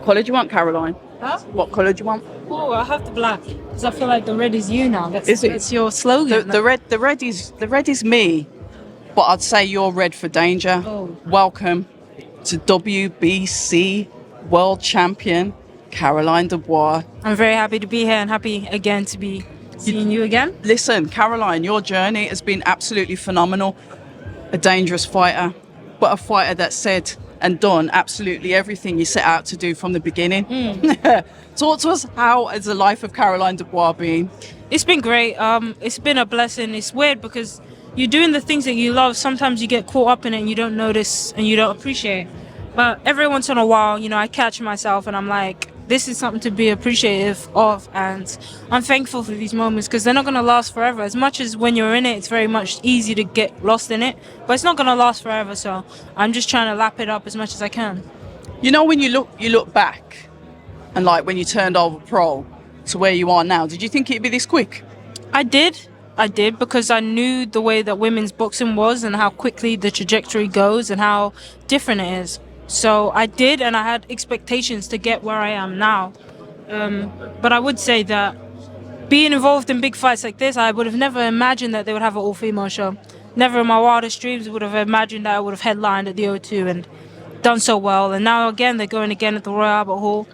colour do you want, Caroline? Huh? What colour do you want? Oh, I have the black because I feel like the red is you now. Is it? That's your slogan. The red is me, but I'd say you're red for danger. Oh. Welcome to WBC World Champion Caroline Dubois. I'm very happy to be here and happy again to be seeing you again. Listen, Caroline, your journey has been absolutely phenomenal. A dangerous fighter, but a fighter that said and done absolutely everything you set out to do from the beginning. Talk to us, how has the life of Caroline Dubois been? It's been great. It's been a blessing. It's weird because you're doing the things that you love. Sometimes you get caught up in it and you don't notice and you don't appreciate. But every once in a while, you know, I catch myself and I'm like, this is something to be appreciative of, and I'm thankful for these moments because they're not going to last forever. As much as when you're in it, it's very much easy to get lost in it, but it's not going to last forever. So I'm just trying to lap it up as much as I can. You know, when you look back, and like when you turned over pro to where you are now, did you think it'd be this quick? I did because I knew the way that women's boxing was and how quickly the trajectory goes and how different it is. So I did, and I had expectations to get where I am now. But I would say that being involved in big fights like this, I would have never imagined that they would have an all-female show. Never in my wildest dreams would have imagined that I would have headlined at the O2 and done so well. And now again, they're going again at the Royal Albert Hall.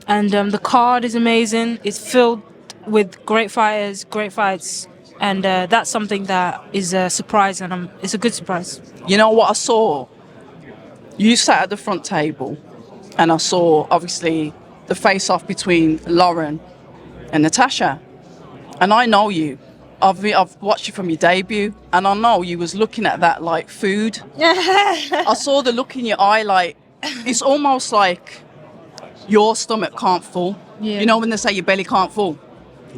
And the card is amazing. It's filled with great fighters, great fights. And that's something that is a surprise, and it's a good surprise. You know what I saw? You sat at the front table, and I saw, obviously, the face-off between Lauren and Natasha. And I know you. I've watched you from your debut, and I know you was looking at that like food. I saw the look in your eye, like, it's almost like your stomach can't full. Yeah. You know when they say your belly can't full?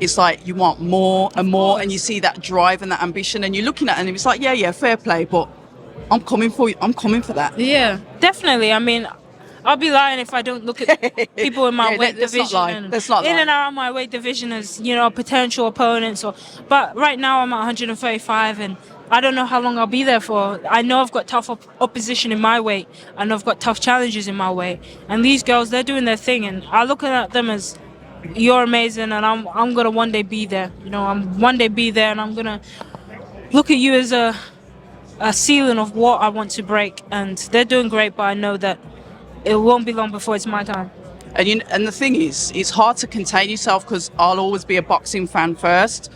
It's like you want more and more, and you see that drive and that ambition, and you're looking at it, and it's like, yeah, fair play, but I'm coming for you. I'm coming for that. Yeah, definitely. I mean, I'll be lying if I don't look at people in my weight let's division. Not lie. Let's not lie. In and around my weight division as, you know, potential opponents. But right now I'm at 135 and I don't know how long I'll be there for. I know I've got tough opposition in my weight. I know I've got tough challenges in my weight. And these girls, they're doing their thing. And I'm looking at them as, you're amazing and I'm going to one day be there. You know, I'm one day be there and I'm going to look at you as a ceiling of what I want to break. And they're doing great, but I know that it won't be long before it's my time. And the thing is, it's hard to contain yourself because I'll always be a boxing fan first.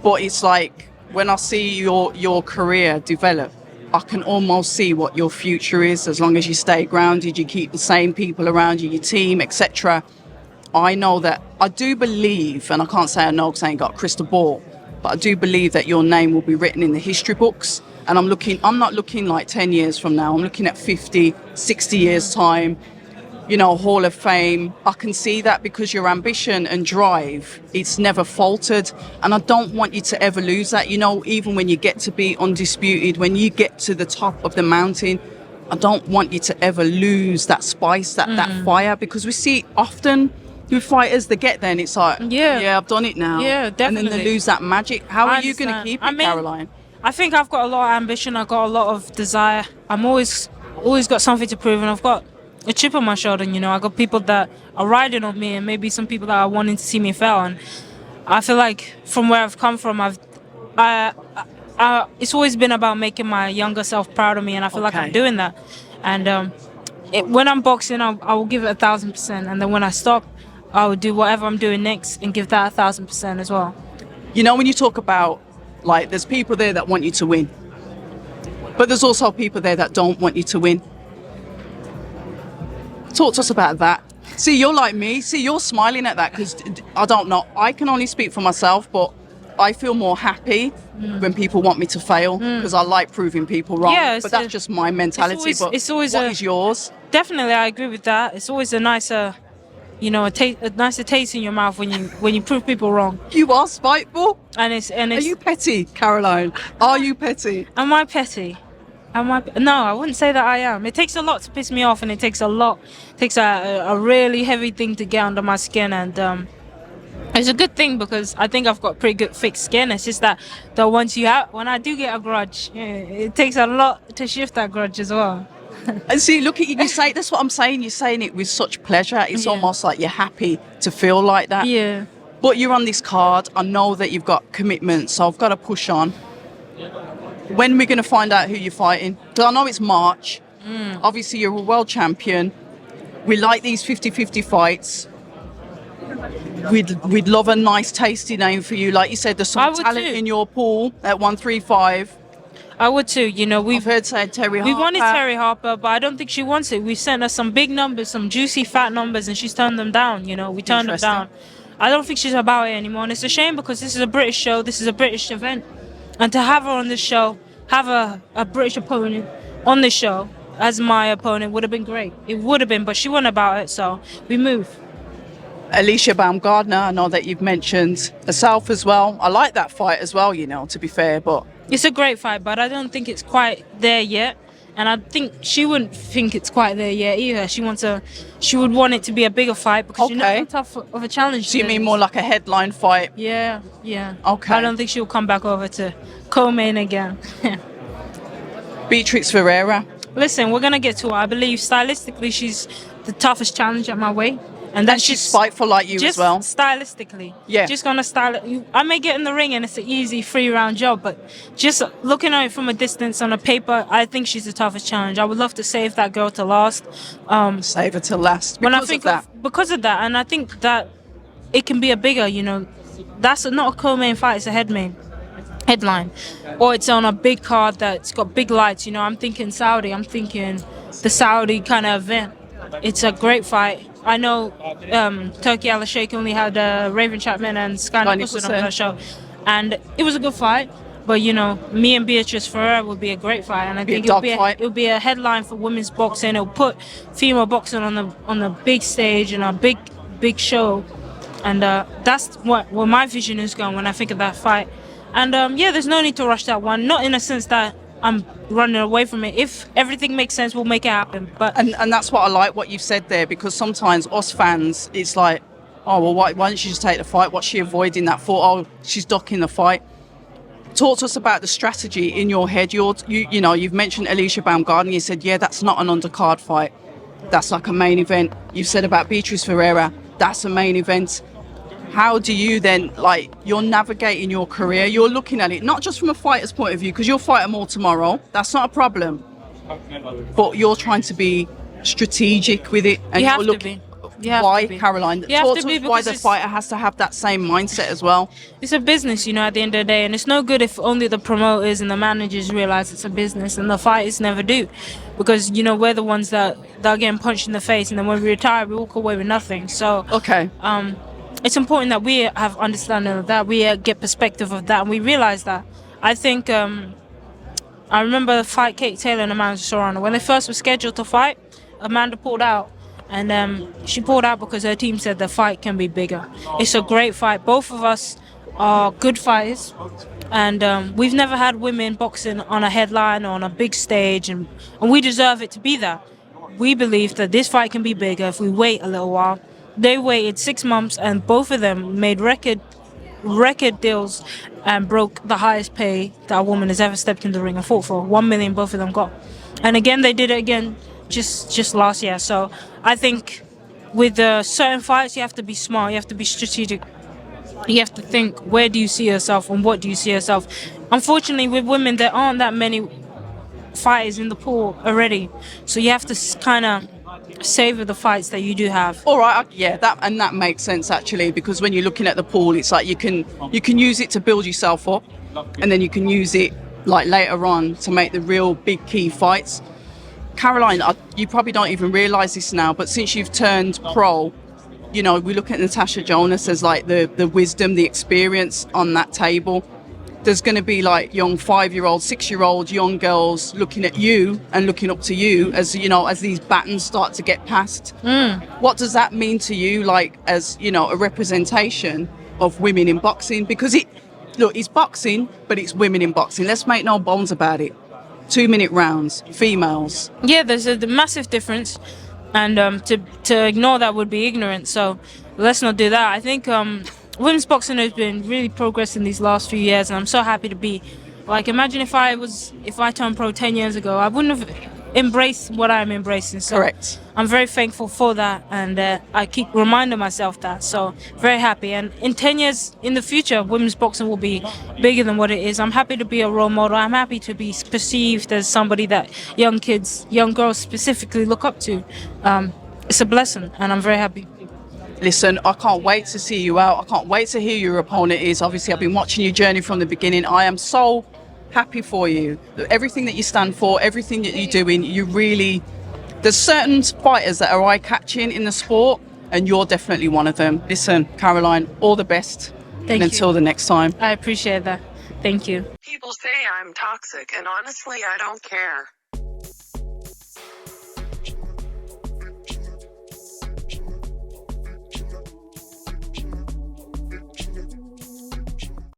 But it's like when I see your career develop, I can almost see what your future is as long as you stay grounded, you keep the same people around you, your team, etc. I know that, I do believe, and I can't say I know because I ain't got a crystal ball, but I do believe that your name will be written in the history books. And I'm not looking like 10 years from now. I'm looking at 50, 60 years time, you know, Hall of Fame. I can see that because your ambition and drive, it's never faltered. And I don't want you to ever lose that. You know, even when you get to be undisputed, when you get to the top of the mountain, I don't want you to ever lose that spice, that fire, because we see often with fighters, they get there and it's like, yeah, I've done it now. Yeah, definitely. And then they lose that magic. How are you going to keep it, Caroline? I think I've got a lot of ambition. I've got a lot of desire. I'm always got something to prove, and I've got a chip on my shoulder. You know, I got people that are riding on me, and maybe some people that are wanting to see me fail. And I feel like from where I've come from, it's always been about making my younger self proud of me, and I feel like I'm doing that. And when I'm boxing, I will give it 1,000%, and then when I stop, I will do whatever I'm doing next and give that 1,000% as well. You know, when you talk about, like, there's people there that want you to win, but there's also people there that don't want you to win. Talk to us about that. See, you're like me. See, you're smiling at that because I don't know. I can only speak for myself, but I feel more happy when people want me to fail because I like proving people wrong. Yeah, but that's just my mentality. It's always what is yours? Definitely, I agree with that. It's always a nicer, you know, a nicer taste in your mouth when you prove people wrong. You are spiteful. And it's. Are you petty, Caroline? Are you petty? Am I petty? No, I wouldn't say that I am. It takes a lot to piss me off, and it takes a really heavy thing to get under my skin, and it's a good thing because I think I've got pretty good thick skin. It's just that when I do get a grudge, it takes a lot to shift that grudge as well. And see, look at you. You say that's what I'm saying. You're saying it with such pleasure. It's Yeah. almost like you're happy to feel like that. Yeah. But you're on this card. I know that you've got commitment, so I've got to push on. When we're going to find out who you're fighting? Because I know it's March. Obviously, you're a world champion. We like these 50-50 fights. We'd love a nice, tasty name for you. Like you said, there's I some would talent too. in your pool at 135. I would too. You know, I've we've heard say Terry we Harper. wanted Terry Harper, but I don't think she wants it. We sent her some big numbers, some juicy fat numbers, and she's turned them down. You know, we turned them Interesting. down. I don't think she's about it anymore, and it's a shame because this is a British show. This is a British event, and to have her on this show, have a British opponent on this show as my opponent would have been great. It would have been, but she wasn't about it, so we move. Alicia Baumgardner, I know that you've mentioned herself as well. I like that fight as well, you know, to be fair, but It's a great fight, but I don't think it's quite there yet. And I think she wouldn't think it's quite there yet either. She would want it to be a bigger fight because you know Okay. how tough of a challenge. so you it mean is. more like a headline fight? Yeah, yeah. Okay. I don't think she'll come back over to co-main again. Beatriz Ferreira. Listen, we're gonna get to her. I believe stylistically she's the toughest challenge at my weight, and that's And she's just spiteful like you just as well. stylistically. Yeah. Just gonna style it. I may get in the ring and it's an easy 3-round job, but just looking at it from a distance on a paper, I think she's the toughest challenge. I would love to save that girl to last. Save her to last. When I Because think of that. because of that, and I think that it can be a bigger, you know, that's not a co-main fight, it's a headline, or it's on a big card that's got big lights. You know, I'm thinking Saudi, I'm thinking the Saudi kind of event. It's a great fight. I know Turkey Al Sheikh only had Raven Chapman and Sky Nicholson on that show, and it was a good fight. But you know, me and Beatriz Ferreira would be a great fight, and I Be a think dog fight. it'll be a headline for women's boxing. It'll put female boxing on the big stage and a big show, and that's what my vision is going when I think of that fight. And yeah, there's no need to rush that one. Not in a sense that I'm running away from it. If everything makes sense, we'll make it happen. But And that's what I like what you've said there, because sometimes us fans, it's like, oh, well, why don't you just take the fight? What's she avoiding that for? Oh, she's ducking the fight. Talk to us about the strategy in your head. You know, you've mentioned Alicia Baumgardner. You said, yeah, that's not an undercard fight. That's like a main event. You've said about Beatriz Ferreira, that's a main event. How do you then, like, you're navigating your career, you're looking at it, not just from a fighter's point of view, because you'll fight them all tomorrow, that's not a problem. But you're trying to be strategic with it. And You have you're to looking, be. You have why, to be. Caroline? You have Talk to to be us why because the it's- fighter has to have that same mindset as well. it's a business, you know, at the end of the day, and it's no good if only the promoters and the managers realize it's a business, and the fighters never do, because you know we're the ones that are getting punched in the face, and then when we retire, we walk away with nothing. So Okay. it's important that we have understanding of that, we get perspective of that, and we realize that. I think I remember the fight Kate Taylor and Amanda Serrano. When they first were scheduled to fight, Amanda pulled out. And she pulled out because her team said the fight can be bigger. It's a great fight. Both of us are good fighters. And we've never had women boxing on a headline or on a big stage. And we deserve it to be that. We believe that this fight can be bigger if we wait a little while. They waited 6 months, and both of them made record deals and broke the highest pay that a woman has ever stepped in the ring and fought for. 1 million both of them got. And again, they did it again just last year. So I think with certain fights, you have to be smart, you have to be strategic. You have to think, where do you see yourself and what do you see yourself? Unfortunately, with women, there aren't that many fighters in the pool already. So you have to kind of savor the fights that you do have. All right, yeah, that makes sense actually, because when you're looking at the pool, it's like you can use it to build yourself up, and then you can use it like later on to make the real big key fights. Caroline, you probably don't even realise this now, but since you've turned pro, you know, we look at Natasha Jonas as like the wisdom, the experience on that table. There's going to be like young 5-year-olds, 6-year-olds, young girls looking at you and looking up to you as, you know, as these batons start to get passed. What does that mean to you, like, as, you know, a representation of women in boxing? Because it's boxing, but it's women in boxing. Let's make no bones about it. 2-minute rounds, females. Yeah, there's a massive difference, and to ignore that would be ignorant. So let's not do that. I think women's boxing has been really progressing these last few years, and I'm so happy to be. Like, imagine if I turned pro 10 years ago, I wouldn't have embrace what I'm embracing. So Correct. I'm very thankful for that, and I keep reminding myself that. So very happy. And in 10 years in the future, women's boxing will be bigger than what it is. I'm happy to be a role model. I'm happy to be perceived as somebody that young kids, young girls specifically look up to. It's a blessing, and I'm very happy. Listen, I can't wait to see you out. I can't wait to hear who your opponent is. Obviously, I've been watching your journey from the beginning. I am so happy for you. Everything that you stand for, everything that you're doing, you really... There's certain fighters that are eye-catching in the sport, and you're definitely one of them. Listen, Caroline, all the best. Thank and you. until the next time. I appreciate that. Thank you. People say I'm toxic, and honestly, I don't care.